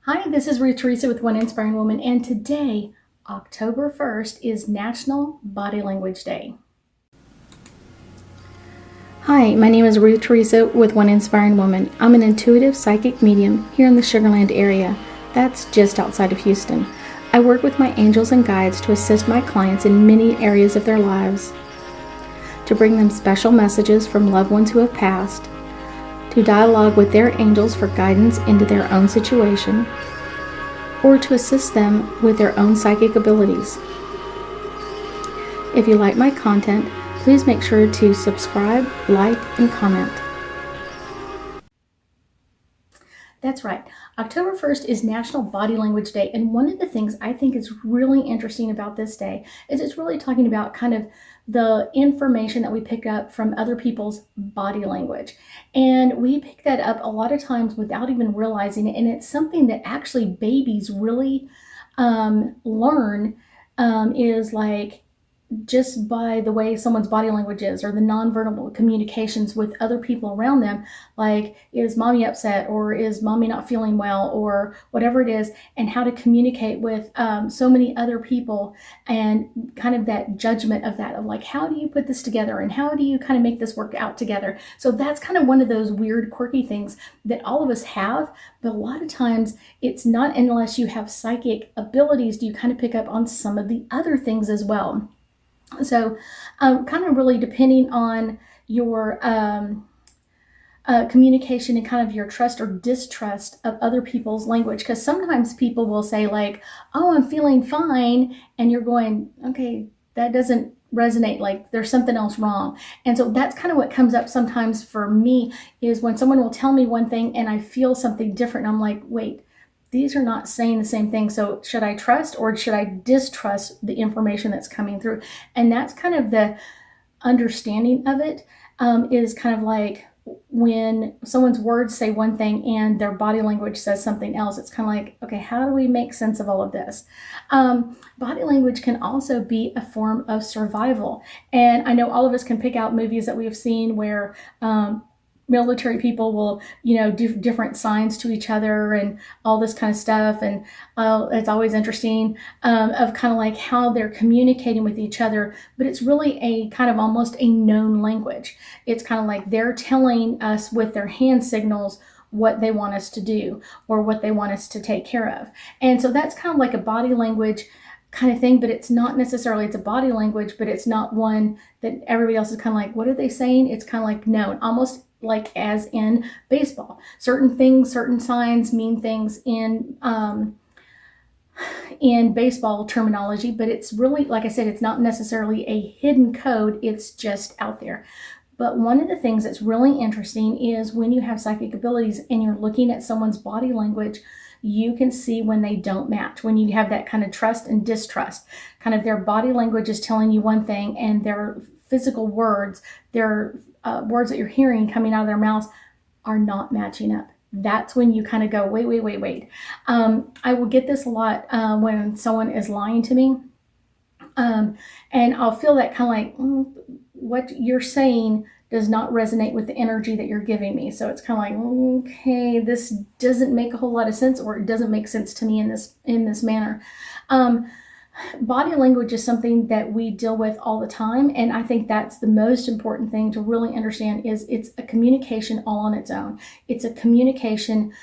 Hi, this is Ruth Theresa with One Inspiring Woman, and today, October 1st, is National Body Language Day. Hi, my name is Ruth Theresa with One Inspiring Woman. I'm an intuitive psychic medium here in the Sugar Land area. That's just outside of Houston. I work with my angels and guides to assist my clients in many areas of their lives, to bring them special messages from loved ones who have passed, to dialogue with their angels for guidance into their own situation, or to assist them with their own psychic abilities. If you like my content, please make sure to subscribe, like, and comment. That's right. October 1st is National Body Language Day, and one of the things I think is really interesting about this day is it's really talking about kind of the information that we pick up from other people's body language. And we pick that up a lot of times without even realizing it, and it's something that actually babies really learn is like just by the way someone's body language is, or the nonverbal communications with other people around them, like is mommy upset, or is mommy not feeling well, or whatever it is, and how to communicate with so many other people, and kind of that judgment of that, of like, how do you put this together and how do you kind of make this work out together? So that's kind of one of those weird, quirky things that all of us have, but a lot of times it's not unless you have psychic abilities do you kind of pick up on some of the other things as well. So kind of really depending on your communication and kind of your trust or distrust of other people's language. Because sometimes people will say like, oh, I'm feeling fine. And you're going, okay, that doesn't resonate, like there's something else wrong. And so that's kind of what comes up sometimes for me, is when someone will tell me one thing and I feel something different. And I'm like, wait, these are not saying the same thing. So should I trust or should I distrust the information that's coming through? And that's kind of the understanding of it, is kind of like when someone's words say one thing and their body language says something else. It's kind of like, okay, how do we make sense of all of this? Body language can also be a form of survival. And I know all of us can pick out movies that we have seen where military people will, do different signs to each other and all this kind of stuff. And it's always interesting of kind of like how they're communicating with each other, but it's really a kind of almost a known language. It's kind of like they're telling us with their hand signals what they want us to do or what they want us to take care of. And so that's kind of like a body language kind of thing, but it's not necessarily, it's a body language, but it's not one that everybody else is kind of like, what are they saying? It's kind of like known, almost like as in baseball. Certain things, certain signs mean things in baseball terminology, but it's really, like I said, it's not necessarily a hidden code. It's just out there. But one of the things that's really interesting is when you have psychic abilities and you're looking at someone's body language, you can see when they don't match, when you have that kind of trust and distrust. Kind of their body language is telling you one thing and their physical words, their words that you're hearing coming out of their mouths are not matching up. That's when you kind of go, wait. I will get this a lot when someone is lying to me. And I'll feel that kind of like, what you're saying does not resonate with the energy that you're giving me. So it's kind of like, okay, this doesn't make a whole lot of sense, or it doesn't make sense to me in this manner. Body language is something that we deal with all the time, and I think that's the most important thing to really understand, is it's a communication all on its own. It's a communication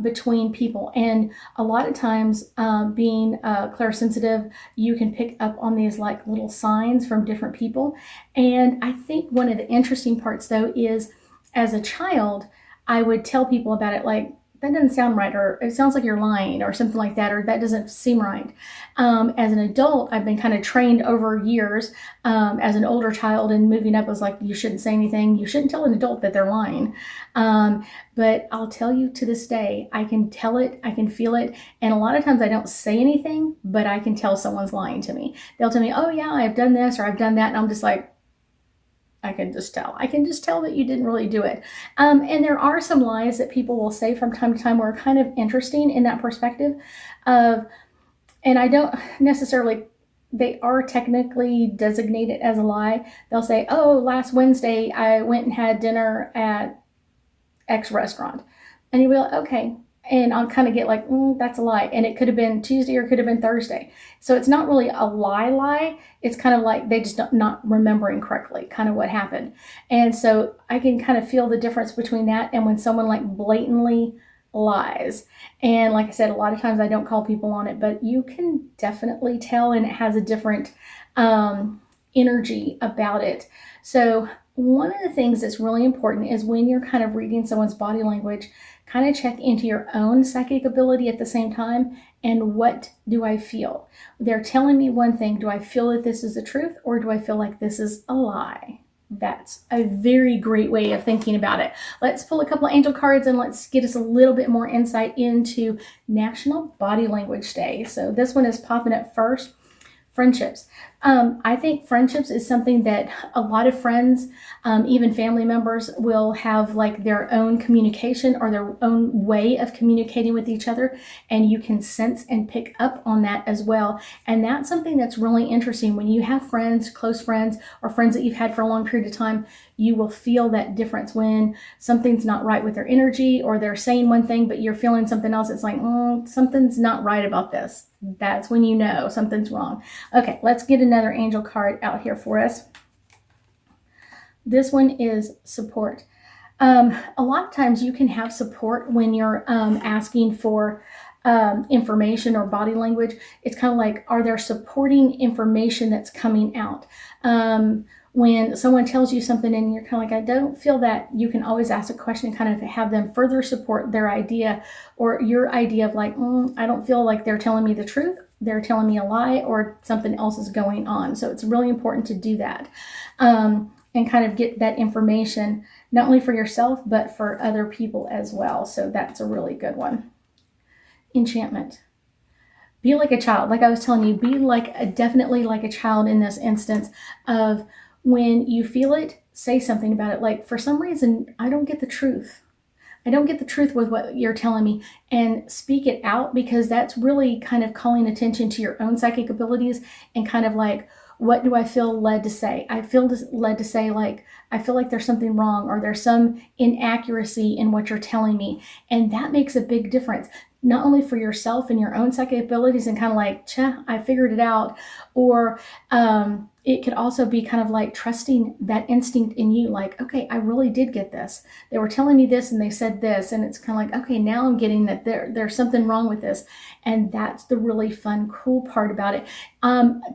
between people, and a lot of times being clairsensitive, you can pick up on these like little signs from different people. And I think one of the interesting parts though is, as a child, I would tell people about it like, that doesn't sound right, or it sounds like you're lying, or something like that, or that doesn't seem right. As an adult, I've been kind of trained over years. As an older child and moving up, I was like, you shouldn't say anything. You shouldn't tell an adult that they're lying. But I'll tell you, to this day, I can tell it, I can feel it. And a lot of times I don't say anything, but I can tell someone's lying to me. They'll tell me, oh yeah, I've done this or I've done that. And I'm just like, I can just tell that you didn't really do it. And there are some lies that people will say from time to time were kind of interesting in that perspective of, and I don't necessarily, they are technically designated as a lie. They'll say, oh, last Wednesday I went and had dinner at X restaurant. And you'll be like, okay. and I'll kind of get like, that's a lie. And it could have been Tuesday or it could have been Thursday. So it's not really a lie. It's kind of like they just not remembering correctly kind of what happened. And so I can kind of feel the difference between that and when someone like blatantly lies. And like I said, a lot of times I don't call people on it, but you can definitely tell, and it has a different energy about it. So one of the things that's really important is when you're kind of reading someone's body language, kind of check into your own psychic ability at the same time. And what do I feel? They're telling me one thing. Do I feel that this is the truth, or do I feel like this is a lie? That's a very great way of thinking about it. Let's pull a couple of angel cards and let's get us a little bit more insight into National Body Language Day. So this one is popping up first. Friendships. I think friendships is something that a lot of friends, even family members, will have like their own communication or their own way of communicating with each other. And you can sense and pick up on that as well. And that's something that's really interesting. When you have friends, close friends, or friends that you've had for a long period of time, you will feel that difference when something's not right with their energy, or they're saying one thing, but you're feeling something else. It's like, something's not right about this. That's when you know something's wrong. Okay, let's get another angel card out here for us. This one is support. A lot of times you can have support when you're asking for information or body language. It's kind of like, are there supporting information that's coming out? When someone tells you something and you're kind of like, I don't feel that, you can always ask a question and kind of have them further support their idea or your idea of like, I don't feel like they're telling me the truth. They're telling me a lie, or something else is going on. So it's really important to do that and kind of get that information, not only for yourself, but for other people as well. So that's a really good one. Enchantment. Be like a child. Like I was telling you, be like definitely like a child in this instance of when you feel it, say something about it. Like, for some reason, I don't get the truth. I don't get the truth with what you're telling me, and speak it out, because that's really kind of calling attention to your own psychic abilities and kind of like, what do I feel led to say? I feel led to say, like, I feel like there's something wrong, or there's some inaccuracy in what you're telling me. And that makes a big difference, not only for yourself and your own psychic abilities and kind of like, I figured it out, or it could also be kind of like trusting that instinct in you, like, okay, I really did get this. They were telling me this and they said this, and it's kind of like, okay, now I'm getting that there's something wrong with this. And that's the really fun, cool part about it.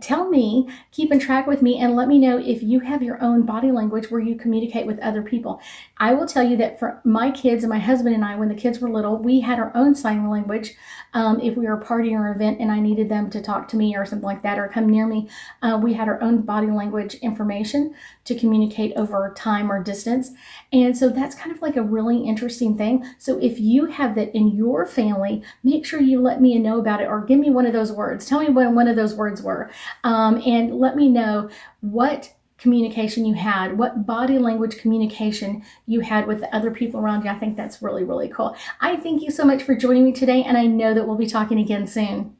Tell me, keeping track with me, and let me know if you have your own body language where you communicate with other people. I will tell you that for my kids and my husband and I, when the kids were little, we had our own sign language. If we were a party or event and I needed them to talk to me or something like that, or come near me, we had our own body language information to communicate over time or distance. And so that's kind of like a really interesting thing. So if you have that in your family, make sure you let me know about it, or give me one of those words. Tell me what one of those words were, and let me know what communication you had, what body language communication you had with the other people around you. I think that's really, really cool. I thank you so much for joining me today, and I know that we'll be talking again soon.